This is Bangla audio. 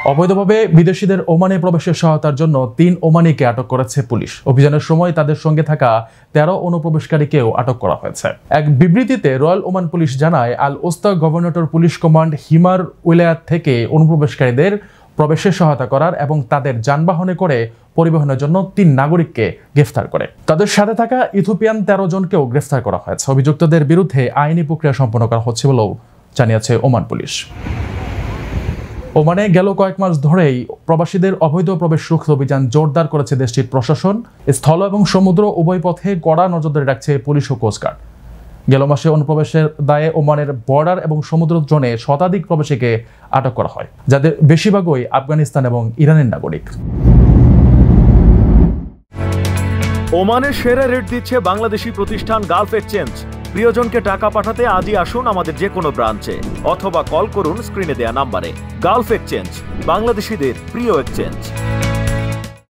অবৈধভাবে বিদেশিদের ওমানে প্রবেশের সহায়তার জন্য ৩ ওমানিকে আটক করেছে পুলিশ। অভিযানের সময় তাদের সঙ্গে থাকা ১৩ অনুপ্রবেশকারীকেও আটক করা হয়েছে। এক বিবৃতিতে রয়্যাল ওমান পুলিশ জানায়, আল ওস্তা গভর্নর পুলিশ কমান্ড হিমার উইলায়াত থেকে অনুপ্রবেশকারীদের প্রবেশে সহায়তা করার এবং তাদের যানবাহনে করে পরিবহনের জন্য ৩ নাগরিককে গ্রেফতার করে। তাদের সাথে থাকা ইথিওপিয়ান ১৩ জনকেও গ্রেফতার করা হয়েছে। অভিযুক্তদের বিরুদ্ধে আইনি প্রক্রিয়া সম্পন্ন করা হচ্ছে বলেও জানিয়েছে ওমান পুলিশ। ওমানে গেল কয়েক মাস ধরেই প্রবাসীদের অবৈধ প্রবেশ রুখতে অভিযান জোরদার করেছে দেশটির প্রশাসন। স্থল এবং সমুদ্র উভয় পথে কড়া নজরদারি রাখছে পুলিশ ও কোস্টগার্ড। গেল মাসে অনুপ্রবেশের দায়ে ওমানের বর্ডার এবং সমুদ্র জোনে শতাধিক প্রবাসীকে আটক করা হয়, যাদের বেশিরভাগই আফগানিস্তান এবং ইরানের নাগরিক। ওমানের সেরা রেট দিচ্ছে বাংলাদেশি প্রতিষ্ঠান গালফ এক্সচেঞ্জ। প্রিয়জনকে টাকা পাঠাতে আজই আসুন আমাদের যে কোনো ব্রাঞ্চে অথবা কল করুন স্ক্রিনে দেয়া নাম্বারে। গালফ এক্সচেঞ্জ, বাংলাদেশিদের প্রিয় এক্সচেঞ্জ।